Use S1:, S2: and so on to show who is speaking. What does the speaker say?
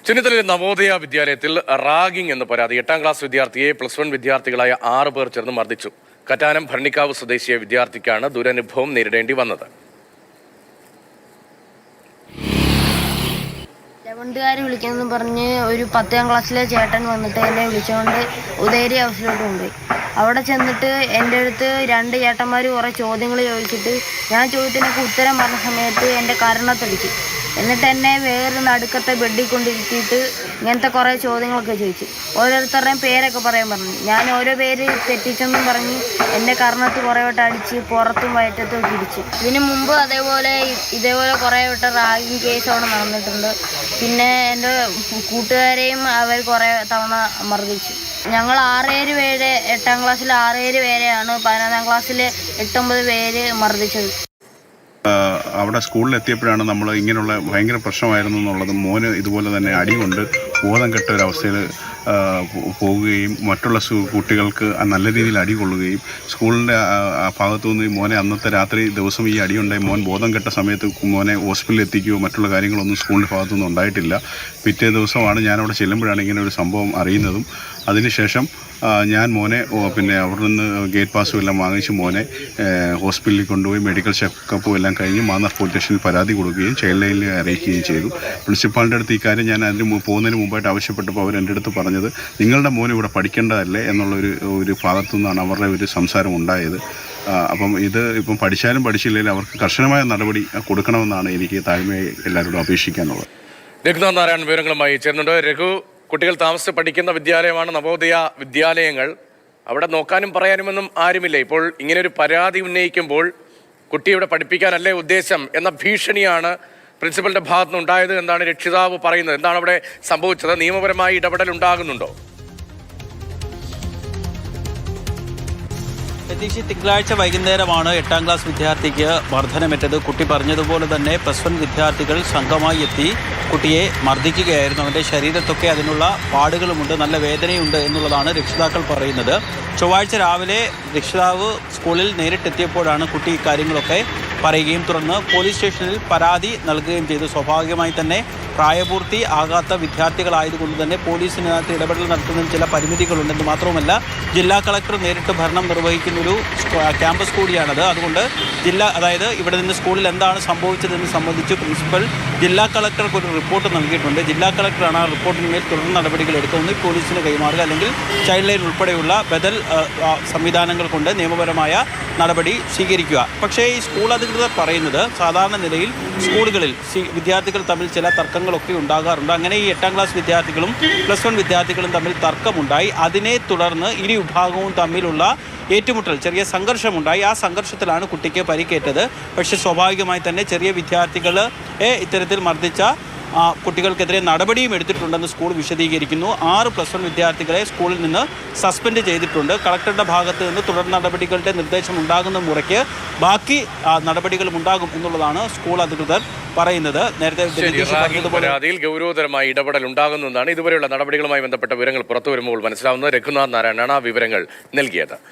S1: ചെന്നിത്തലയിലെ നവോദയ വിദ്യാലയത്തിൽ റാഗിംഗ് എന്ന പരാതി 8ാം ക്ലാസ് വിദ്യാർത്ഥിയെ +1 വിദ്യാർത്ഥികളായ 6 പേർ ചേർന്ന് മർദ്ദിച്ചു. കറ്റാനം ഭരണിക്കാവ് സ്വദേശിയ വിദ്യാർത്ഥിക്കാണ് ദുരനുഭവം നേരിടേണ്ടി വന്നത്.
S2: ലെവൻത്തുകാർ വിളിക്കുമെന്ന് പറഞ്ഞ് ഒരു 10ാം ക്ലാസ്സിലെ ചേട്ടൻ വന്നിട്ട് എന്നെ വിളിച്ചുകൊണ്ട് ഉദയഗിരി ഹൗസിലോട്ട് കൊണ്ടുപോയി. അവിടെ ചെന്നിട്ട് എൻ്റെ അടുത്ത് 2 ചേട്ടന്മാർ കുറേ ചോദ്യങ്ങൾ ചോദിച്ചിട്ട് ഞാൻ ചോദ്യത്തിനൊക്കെ ഉത്തരം പറഞ്ഞ സമയത്ത് എൻ്റെ കരണത്തടിച്ചു. എന്നിട്ട് എന്നെ വേറെ നടുക്കത്തെ ബെഡിൽ കൊണ്ടിരുത്തിയിട്ട് ഇങ്ങനത്തെ കുറേ ചോദ്യങ്ങളൊക്കെ ചോദിച്ചു. ഓരോരുത്തരുടെയും പേരൊക്കെ പറയാൻ പറഞ്ഞു. ഞാൻ ഓരോ പേര് തെറ്റിച്ചെന്നും പറഞ്ഞ് എൻ്റെ കർണത്ത് കുറേ വട്ടം അടിച്ച് പുറത്തും വയറ്റത്തും പിടിച്ചു. ഇതിന് മുമ്പ് ഇതേപോലെ കുറേ വട്ടം റാഗിങ് കേസ് അവിടെ നടന്നിട്ടുണ്ട്. പിന്നെ എൻ്റെ കൂട്ടുകാരെയും അവർ കുറേ തവണ മർദ്ദിച്ചു. ഞങ്ങൾ 6-7 പേര് 8ാം ക്ലാസ്സിൽ 6-7 പേരെയാണ് 11ാം ക്ലാസ്സിൽ 8-9 പേര് മർദ്ദിച്ചത്.
S3: അവിടെ സ്കൂളിൽ എത്തിയപ്പോഴാണ് നമ്മൾ ഇങ്ങനെയുള്ള ഭയങ്കര പ്രശ്നമായിരുന്നു എന്നുള്ളത്. മോന് ഇതുപോലെ തന്നെ അടി കൊണ്ട് ബോധം കെട്ട ഒരവസ്ഥയിൽ പോവുകയും മറ്റുള്ള കുട്ടികൾക്ക് നല്ല രീതിയിൽ അടി കൊള്ളുകയും സ്കൂളിൻ്റെ ഭാഗത്തു നിന്ന് മോനെ അന്നത്തെ രാത്രി ദിവസം ഈ അടിയുണ്ടായി മോൻ ബോധം കെട്ട സമയത്ത് മോനെ ഹോസ്പിറ്റലിൽ എത്തിക്കുകയോ മറ്റുള്ള കാര്യങ്ങളൊന്നും സ്കൂളിൻ്റെ ഭാഗത്തുനിന്ന് ഉണ്ടായിട്ടില്ല. പിറ്റേ ദിവസമാണ് ഞാനവിടെ ചെല്ലുമ്പോഴാണ് ഇങ്ങനെ ഒരു സംഭവം അറിയുന്നതും. അതിനുശേഷം ഞാൻ മോനെ പിന്നെ അവിടെ നിന്ന് ഗേറ്റ് പാസും എല്ലാം വാങ്ങിച്ച് മോനെ ഹോസ്പിറ്റലിൽ കൊണ്ടുപോയി മെഡിക്കൽ ചെക്കപ്പും എല്ലാം കഴിഞ്ഞ് മാന്നാർ പോലീസ് സ്റ്റേഷനിൽ പരാതി കൊടുക്കുകയും ചൈൽഡ് ലൈനിൽ അറിയിക്കുകയും ചെയ്തു. പ്രിൻസിപ്പാളിൻ്റെ അടുത്ത് ഈ കാര്യം ഞാൻ പോകുന്നതിന് മുമ്പായിട്ട് ആവശ്യപ്പെട്ടപ്പോൾ അവർ എൻ്റെ അടുത്ത് പറഞ്ഞത് നിങ്ങളുടെ മോൻ ഇവിടെ പഠിക്കേണ്ടതല്ലേ എന്നുള്ളൊരു ഭാഗത്തു നിന്നാണ് അവരുടെ ഒരു സംസാരം ഉണ്ടായത്. അപ്പം ഇപ്പം പഠിച്ചാലും പഠിച്ചില്ലെങ്കിലും അവർക്ക് കർശനമായ നടപടി കൊടുക്കണമെന്നാണ് എനിക്ക് താഴ്മയായി എല്ലാവരോടും അപേക്ഷിക്കാനുള്ളത്.
S1: രഘുനാഥ് നാരായണൻ വിവരങ്ങളുമായി ചേർന്നുണ്ട്. രഘു, കുട്ടികൾ താമസിച്ച് പഠിക്കുന്ന വിദ്യാലയമാണ് നവോദയ വിദ്യാലയങ്ങൾ. അവിടെ നോക്കാനും പറയാനുമൊന്നും ആരുമില്ല. ഇപ്പോൾ ഇങ്ങനൊരു പരാതി ഉന്നയിക്കുമ്പോൾ കുട്ടിയെ പഠിപ്പിക്കാനല്ലേ ഉദ്ദേശം എന്ന ഭീഷണിയാണ് പ്രിൻസിപ്പലിന്റെ ഭാഗത്തുനിന്ന് ഉണ്ടായത് എന്നാണ് രക്ഷിതാവ് പറയുന്നത്. എന്താണ് അവിടെ സംഭവിച്ചത്? നിയമപരമായി ഇടപെടൽ ഉണ്ടാകുന്നുണ്ടോ?
S4: പ്രതീക്ഷ തിങ്കളാഴ്ച വൈകുന്നേരമാണ് 8ാം ക്ലാസ് വിദ്യാർത്ഥിക്ക് മർദ്ദനമേറ്റത്. കുട്ടി പറഞ്ഞതുപോലെ തന്നെ +1 വിദ്യാർത്ഥികൾ സംഘമായി എത്തി കുട്ടിയെ മർദ്ദിക്കുകയായിരുന്നു. അവൻ്റെ ശരീരത്തൊക്കെ അതിനുള്ള പാടുകളുമുണ്ട്, നല്ല വേദനയുണ്ട് എന്നുള്ളതാണ് രക്ഷിതാക്കൾ പറയുന്നത്. ചൊവ്വാഴ്ച രാവിലെ രക്ഷിതാവ് സ്കൂളിൽ നേരിട്ടെത്തിയപ്പോഴാണ് കുട്ടി ഇക്കാര്യങ്ങളൊക്കെ പറയുകയും തുടർന്ന് പോലീസ് സ്റ്റേഷനിൽ പരാതി നൽകുകയും ചെയ്തു. സ്വാഭാവികമായി തന്നെ പ്രായപൂർത്തി ആകാത്ത വിദ്യാർത്ഥികളായതുകൊണ്ട് തന്നെ പോലീസിനകത്ത് ഇടപെടൽ നടത്തുന്നതിന് ചില പരിമിതികളുണ്ടെന്ന് മാത്രവുമല്ല ജില്ലാ കളക്ടർ നേരിട്ട് ഭരണം നിർവഹിക്കുന്നൊരു ക്യാമ്പസ് കൂടിയാണത്. അതുകൊണ്ട് അതായത് ഇവിടെ നിന്ന് സ്കൂളിൽ എന്താണ് സംഭവിച്ചതെന്ന് സംബന്ധിച്ച് പ്രിൻസിപ്പൽ ജില്ലാ കളക്ടർക്ക് ഒരു റിപ്പോർട്ട് നൽകിയിട്ടുണ്ട്. ജില്ലാ കളക്ടറാണ് ആ റിപ്പോർട്ടിന്മേൽ തുടർ നടപടികൾ എടുക്കുന്നത്. പോലീസിന് കൈമാറുക അല്ലെങ്കിൽ ചൈൽഡ് ലൈൻ ഉൾപ്പെടെയുള്ള ബദൽ സംവിധാനങ്ങൾ കൊണ്ട് നിയമപരമായ നടപടി സ്വീകരിക്കുക. പക്ഷേ ഈ സ്കൂൾ അധികൃതർ പറയുന്നത് സാധാരണ നിലയിൽ സ്കൂളുകളിൽ വിദ്യാർത്ഥികൾ തമ്മിൽ ചില തർക്കങ്ങളൊക്കെ ഉണ്ടാകാറുണ്ട്. അങ്ങനെ ഈ 8ാം ക്ലാസ് വിദ്യാർത്ഥികളും +1 വിദ്യാർത്ഥികളും തമ്മിൽ തർക്കമുണ്ടായി. അതിനെ തുടർന്ന് ഇരു വിഭാഗവും തമ്മിലുള്ള ഏറ്റുമുട്ടൽ, ചെറിയ സംഘർഷമുണ്ടായി. ആ സംഘർഷത്തിലാണ് കുട്ടിക്ക് പരിക്കേറ്റത്. പക്ഷേ സ്വാഭാവികമായി തന്നെ ചെറിയ വിദ്യാർത്ഥികളെ ഇത്തരത്തിൽ മർദ്ദിച്ച കുട്ടികൾക്കെതിരെ നടപടിയും എടുത്തിട്ടുണ്ടെന്ന് സ്കൂൾ വിശദീകരിക്കുന്നു. 6 +1 വിദ്യാർത്ഥികളെ സ്കൂളിൽ നിന്ന് സസ്പെൻഡ് ചെയ്തിട്ടുണ്ട്. കളക്ടറുടെ ഭാഗത്ത് നിന്ന് തുടർ നടപടികളുടെ നിർദ്ദേശം ഉണ്ടാകുന്ന മുറയ്ക്ക് ബാക്കി നടപടികളും ഉണ്ടാകും എന്നുള്ളതാണ് സ്കൂൾ അധികൃതർ പറയുന്നത്. നേരത്തെ
S1: പരാതിയിൽ ഗൗരവതരമായ ഇടപെടൽ ഉണ്ടാകുന്നതാണ്. ഇതുവരെയുള്ള നടപടികളുമായി ബന്ധപ്പെട്ട വിവരങ്ങൾ പുറത്തു വരുമ്പോൾ മനസ്സിലാവുന്നത്. രഘുനാഥ് നാരായണനാണ് ആ വിവരങ്ങൾ നൽകിയത്.